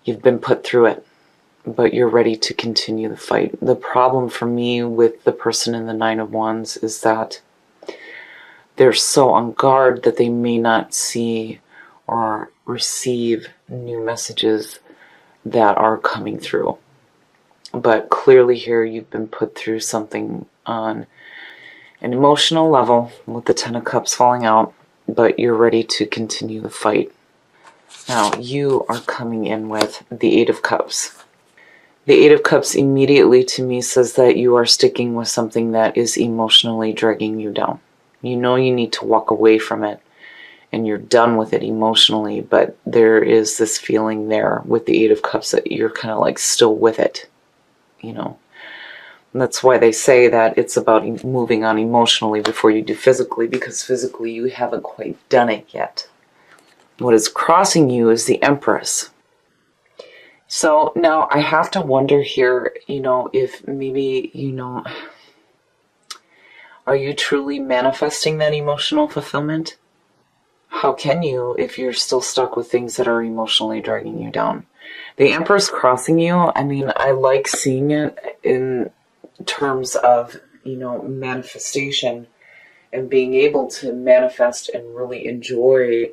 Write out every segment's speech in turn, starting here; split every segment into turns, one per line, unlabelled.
You've been put through it, but you're ready to continue the fight. The problem for me with the person in the Nine of Wands is that they're so on guard that they may not see or receive new messages that are coming through. But clearly here you've been put through something on an emotional level with the Ten of Cups falling out, but you're ready to continue the fight. Now you are coming in with the Eight of Cups. The Eight of Cups immediately to me says that you are sticking with something that is emotionally dragging you down. You know you need to walk away from it and you're done with it emotionally, but there is this feeling there with the Eight of Cups that you're kind of like still with it, you know. And that's why they say that it's about moving on emotionally before you do physically, because physically you haven't quite done it yet. What is crossing you is the Empress. So now I have to wonder here, you know, if maybe, you know, are you truly manifesting that emotional fulfillment? How can you if you're still stuck with things that are emotionally dragging you down? The Empress crossing you, I mean, I like seeing it in terms of, you know, manifestation and being able to manifest and really enjoy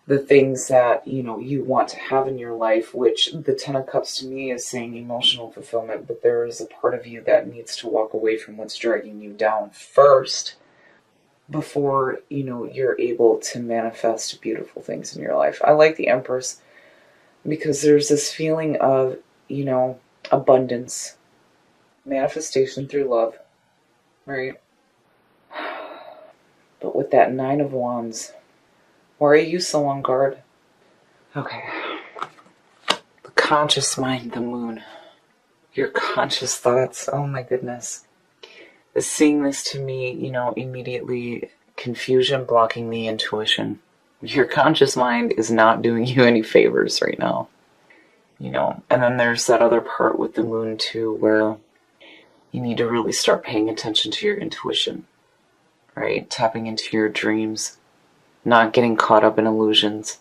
the things that, you know, you want to have in your life, which the Ten of Cups to me is saying emotional fulfillment, but there is a part of you that needs to walk away from what's dragging you down first before, you know, you're able to manifest beautiful things in your life. I like the Empress because there's this feeling of, you know, abundance, manifestation through love, right? But with that Nine of Wands, why are you so on guard? Okay. The conscious mind, the moon. Your conscious thoughts, oh my goodness. Seeing this to me, you know, immediately confusion blocking the intuition. Your conscious mind is not doing you any favors right now. You know, and then there's that other part with the moon too, where you need to really start paying attention to your intuition, right? Tapping into your dreams, not getting caught up in illusions.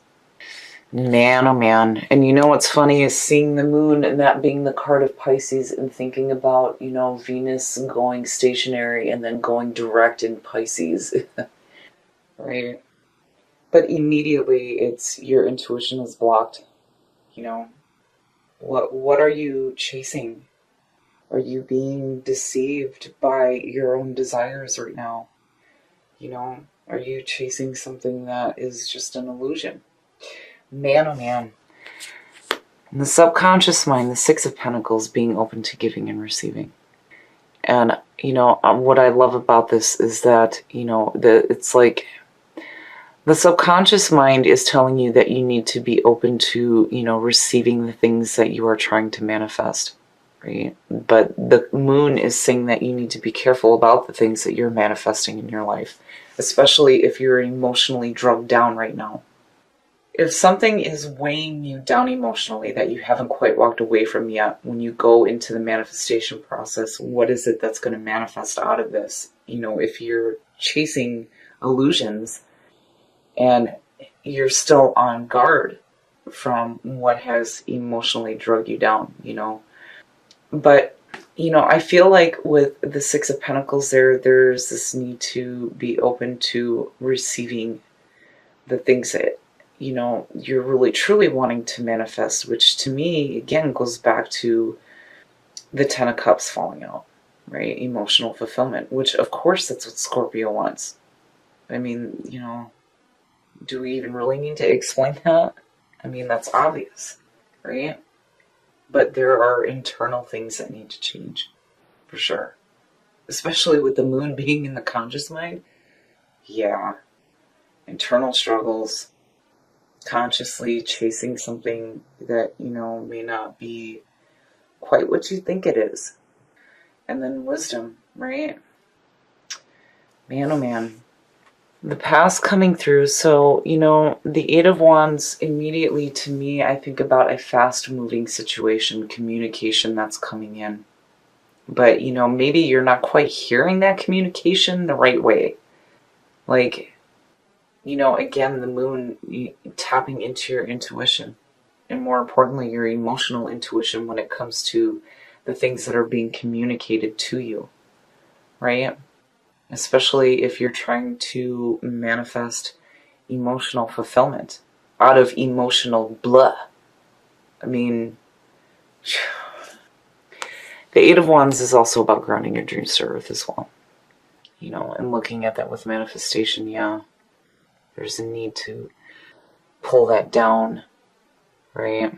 Man, oh man. And you know what's funny is seeing the moon and that being the card of Pisces and thinking about, you know, Venus going stationary and then going direct in Pisces, right? But immediately it's your intuition is blocked, you know. What are you chasing? Are you being deceived by your own desires right now? You know, are you chasing something that is just an illusion? Man, oh man. In the subconscious mind, the Six of Pentacles being open to giving and receiving. And, you know, what I love about this is that, you know, it's like the subconscious mind is telling you that you need to be open to, you know, receiving the things that you are trying to manifest, right? But the moon is saying that you need to be careful about the things that you're manifesting in your life, especially if you're emotionally drugged down right now. If something is weighing you down emotionally that you haven't quite walked away from yet, when you go into the manifestation process, what is it that's going to manifest out of this? You know, if you're chasing illusions and you're still on guard from what has emotionally drugged you down, you know. But, you know, I feel like with the Six of Pentacles there's this need to be open to receiving the things that, you know, you're really truly wanting to manifest, which to me, again, goes back to the Ten of Cups falling out, right? Emotional fulfillment, which of course that's what Scorpio wants. I mean, you know, do we even really need to explain that? I mean, that's obvious, right? But there are internal things that need to change, for sure. Especially with the moon being in the conscious mind. Yeah. Internal struggles, consciously chasing something that, you know, may not be quite what you think it is. And then wisdom, right? Man, oh man. The past coming through. So, you know, the Eight of Wands, immediately to me, I think about a fast-moving situation, communication that's coming in. But, you know, maybe you're not quite hearing that communication the right way. Like, you know, again, the moon tapping into your intuition. and more importantly, your emotional intuition when it comes to the things that are being communicated to you, right? Especially if you're trying to manifest emotional fulfillment out of emotional blah. I mean, the Eight of Wands is also about grounding your dreams to earth as well. And looking at that with manifestation, yeah, there's a need to pull that down, right?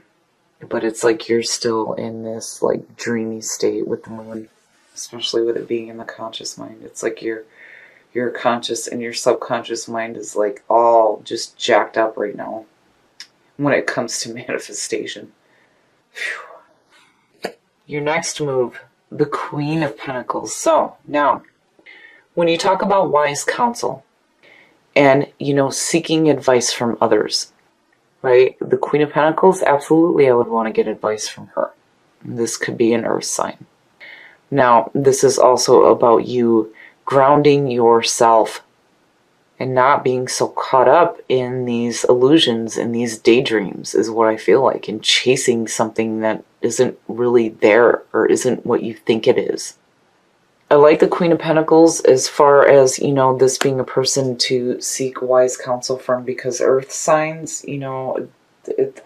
But it's like you're still in this like dreamy state with the moon, especially with it being in the conscious mind. It's like your conscious and your subconscious mind is like all just jacked up right now when it comes to manifestation. Whew. Your next move, the Queen of Pentacles. So now, when you talk about wise counsel and, seeking advice from others, right? The Queen of Pentacles, absolutely I would want to get advice from her. This could be an earth sign. Now, this is also about you grounding yourself and not being so caught up in these illusions and these daydreams is what I feel like, and chasing something that isn't really there or isn't what you think it is. I like the Queen of Pentacles as far as, this being a person to seek wise counsel from, because earth signs,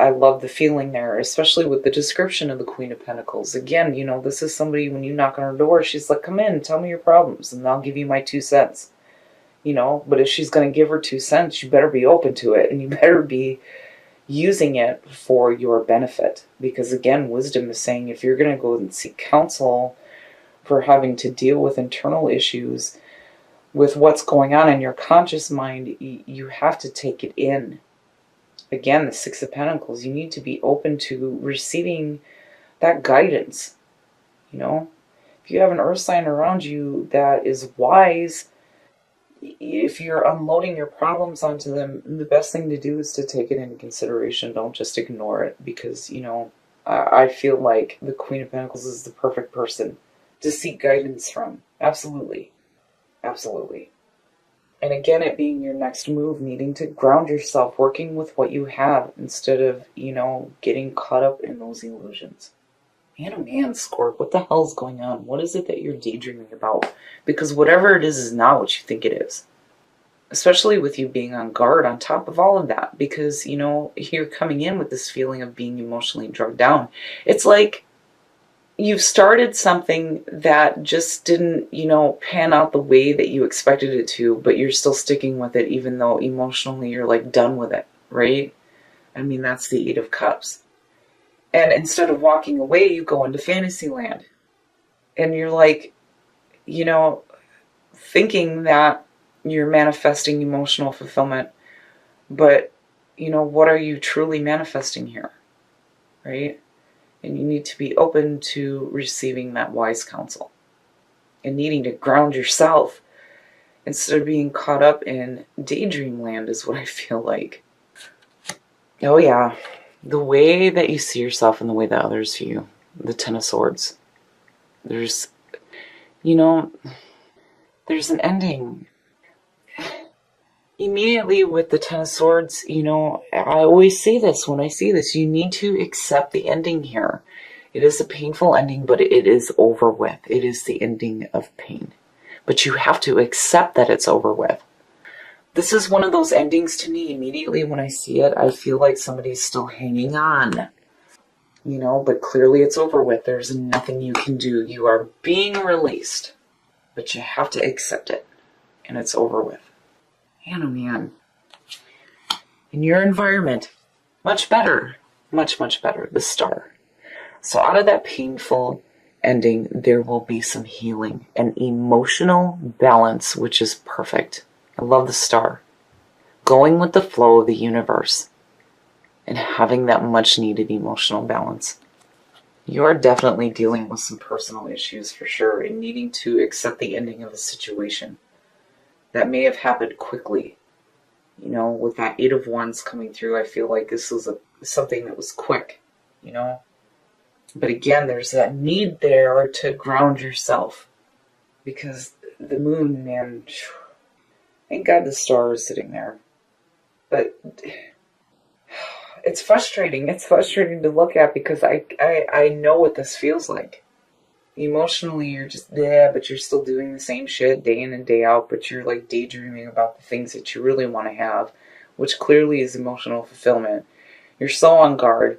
I love the feeling there, especially with the description of the Queen of Pentacles. Again, this is somebody, when you knock on her door, she's like, come in, tell me your problems, and I'll give you my 2 cents. But if she's going to give her 2 cents, you better be open to it, and you better be using it for your benefit. Because again, wisdom is saying if you're going to go and seek counsel for having to deal with internal issues, with what's going on in your conscious mind, you have to take it in. Again, the Six of Pentacles, you need to be open to receiving that guidance. If you have an earth sign around you that is wise, if you're unloading your problems onto them, the best thing to do is to take it into consideration. Don't just ignore it, because, I feel like the Queen of Pentacles is the perfect person to seek guidance from. Absolutely. Absolutely. And again, it being your next move, needing to ground yourself, working with what you have instead of, getting caught up in those illusions. Man, oh man, Scorp, what the hell is going on? What is it that you're daydreaming about? Because whatever it is not what you think it is. Especially with you being on guard on top of all of that. Because, you're coming in with this feeling of being emotionally drugged down. It's like you've started something that just didn't, pan out the way that you expected it to, but you're still sticking with it even though emotionally you're like done with it, right? I mean, that's the Eight of Cups. And instead of walking away, you go into fantasy land. And you're like, thinking that you're manifesting emotional fulfillment. But, what are you truly manifesting here? Right? And you need to be open to receiving that wise counsel. And needing to ground yourself instead of being caught up in daydream land is what I feel like. Oh yeah. The way that you see yourself and the way that others see you. The Ten of Swords. There's an ending. Immediately with the Ten of Swords, I always say this when I see this. You need to accept the ending here. It is a painful ending, but it is over with. It is the ending of pain. But you have to accept that it's over with. This is one of those endings to me. Immediately when I see it, I feel like somebody's still hanging on. But clearly it's over with. There's nothing you can do. You are being released. But you have to accept it. And it's over with. Man, oh man. In your environment, much better. Much, much better. The Star. So out of that painful ending, there will be some healing and emotional balance, which is perfect. I love the Star. Going with the flow of the universe and having that much needed emotional balance. You're definitely dealing with some personal issues for sure, and needing to accept the ending of the situation. That may have happened quickly. With that Eight of Wands coming through, I feel like this was something that was quick, But again, there's that need there to ground yourself. Because the moon, man, thank God the Star is sitting there. But it's frustrating. It's frustrating to look at because I know what this feels like. Emotionally, you're just, yeah, but you're still doing the same shit day in and day out, but you're like daydreaming about the things that you really want to have, which clearly is emotional fulfillment. You're so on guard,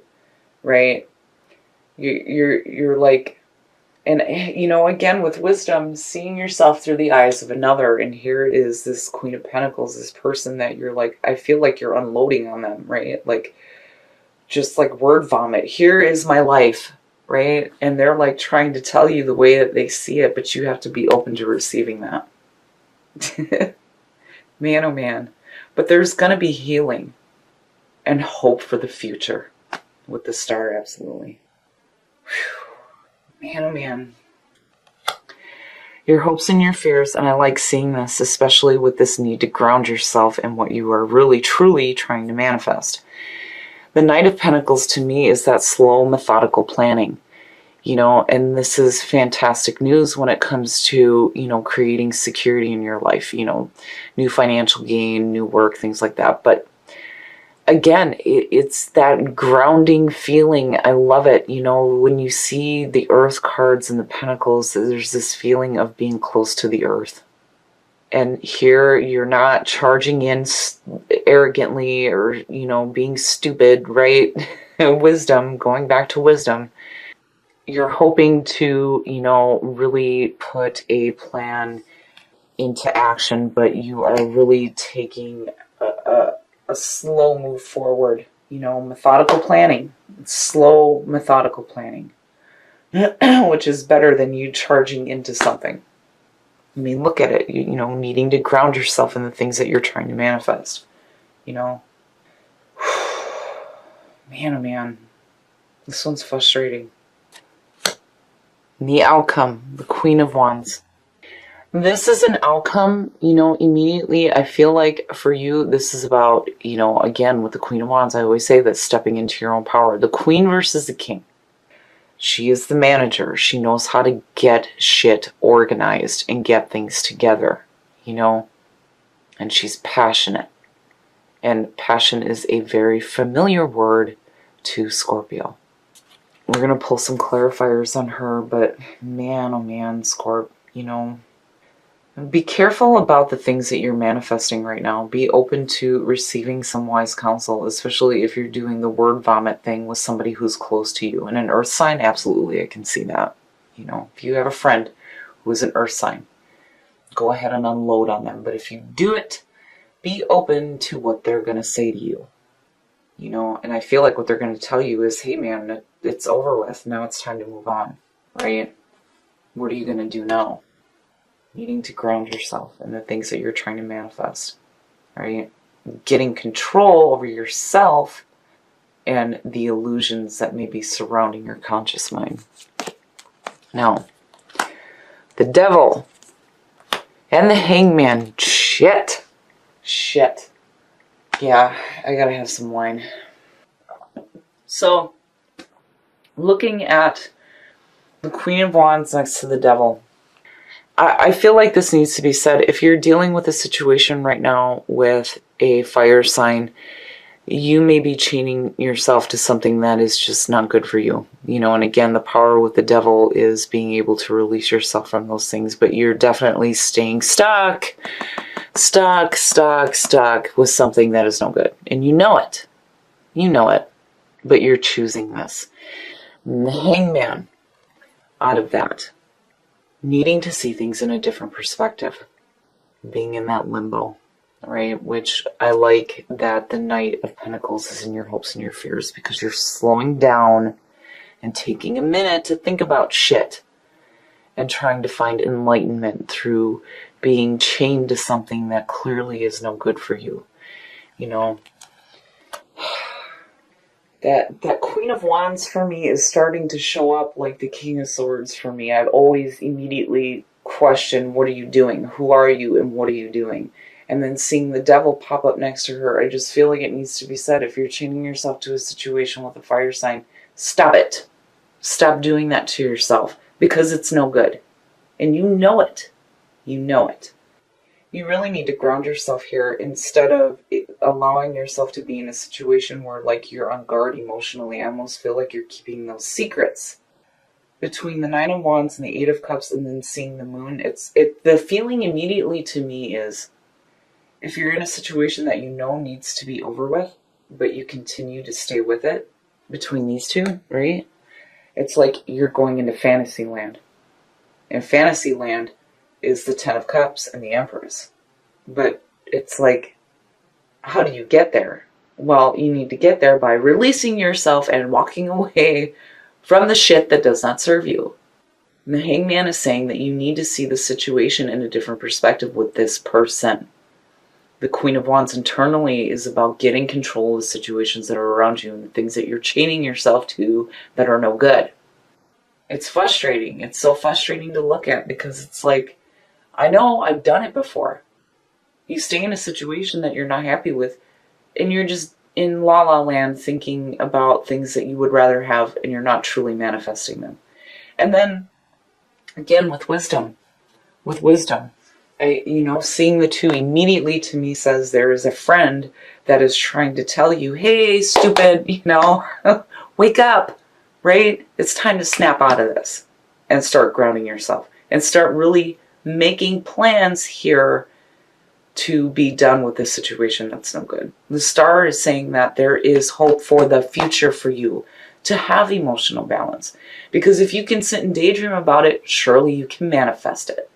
right? You're like, and you know, again with wisdom, seeing yourself through the eyes of another, and here it is, this Queen of Pentacles, this person that you're like, I feel like you're unloading on them, right? Like, just like word vomit. Here is my life, right? And they're like trying to tell you the way that they see it, but you have to be open to receiving that. Man, oh man. But there's going to be healing and hope for the future with the star, absolutely. Whew. Man, oh man. Your hopes and your fears, and I like seeing this, especially with this need to ground yourself in what you are really, truly trying to manifest. The Knight of Pentacles to me is that slow, methodical planning, you know, and this is fantastic news when it comes to, you know, creating security in your life, you know, new financial gain, new work, things like that. But again, it's that grounding feeling. I love it. You know, when you see the Earth cards and the Pentacles, there's this feeling of being close to the Earth. And here you're not charging in arrogantly or, you know, being stupid, right? Wisdom, going back to wisdom. You're hoping to, you know, really put a plan into action, but you are really taking a slow move forward. You know, methodical planning. Slow, methodical planning. Which is better than you charging into something. I mean, look at it, you know, needing to ground yourself in the things that you're trying to manifest, you know. Man, oh man, this one's frustrating. The outcome, the Queen of Wands. This is an outcome, you know, immediately. I feel like for you, this is about, you know, again, with the Queen of Wands, I always say that stepping into your own power. The Queen versus the King. She is the manager. She knows how to get shit organized and get things together, you know, and she's passionate. And passion is a very familiar word to Scorpio. We're going to pull some clarifiers on her, but man, oh man, Scorp, you know, be careful about the things that you're manifesting right now. Be open to receiving some wise counsel, especially if you're doing the word vomit thing with somebody who's close to you. And an earth sign, absolutely, I can see that. You know, if you have a friend who is an earth sign, go ahead and unload on them. But if you do it, be open to what they're going to say to you. You know, and I feel like what they're going to tell you is, hey man, it's over with. Now it's time to move on, right? What are you going to do now? Needing to ground yourself in the things that you're trying to manifest, right? Getting control over yourself and the illusions that may be surrounding your conscious mind. Now, the Devil and the Hangman. Shit. Yeah, I gotta have some wine. So, looking at the Queen of Wands next to the Devil, I feel like this needs to be said. If you're dealing with a situation right now with a fire sign, you may be chaining yourself to something that is just not good for you. You know, and again, the power with the Devil is being able to release yourself from those things, but you're definitely staying stuck with something that is no good. And you know it. You know it. But you're choosing this. And the Hangman, out of that, needing to see things in a different perspective, being in that limbo, right? Which I like that the Knight of Pentacles is in your hopes and your fears, because you're slowing down and taking a minute to think about shit and trying to find enlightenment through being chained to something that clearly is no good for you. You know, that Queen of Wands for me is starting to show up like the King of Swords for me. I've always immediately questioned, what are you doing? Who are you and what are you doing? And then seeing the Devil pop up next to her, I just feel like it needs to be said. If you're chaining yourself to a situation with a fire sign, stop it. Stop doing that to yourself, because it's no good. And you know it. You know it. You really need to ground yourself here instead of allowing yourself to be in a situation where like you're on guard emotionally. I almost feel like you're keeping those secrets. Between the Nine of Wands and the Eight of Cups and then seeing the moon, the feeling immediately to me is if you're in a situation that you know needs to be over with, but you continue to stay with it between these two, right? It's like you're going into fantasy land. And fantasy land is the Ten of Cups and the Empress. But it's like, how do you get there? Well, you need to get there by releasing yourself and walking away from the shit that does not serve you. And the Hangman is saying that you need to see the situation in a different perspective with this person. The Queen of Wands internally is about getting control of the situations that are around you and the things that you're chaining yourself to that are no good. It's frustrating. It's so frustrating to look at because it's like, I know I've done it before. You stay in a situation that you're not happy with and you're just in la la land thinking about things that you would rather have and you're not truly manifesting them. And then again with wisdom, seeing the two immediately to me says there is a friend that is trying to tell you, hey, stupid, wake up, right? It's time to snap out of this and start grounding yourself and start really making plans here to be done with this situation that's no good. The star is saying that there is hope for the future for you to have emotional balance. Because if you can sit and daydream about it, surely you can manifest it.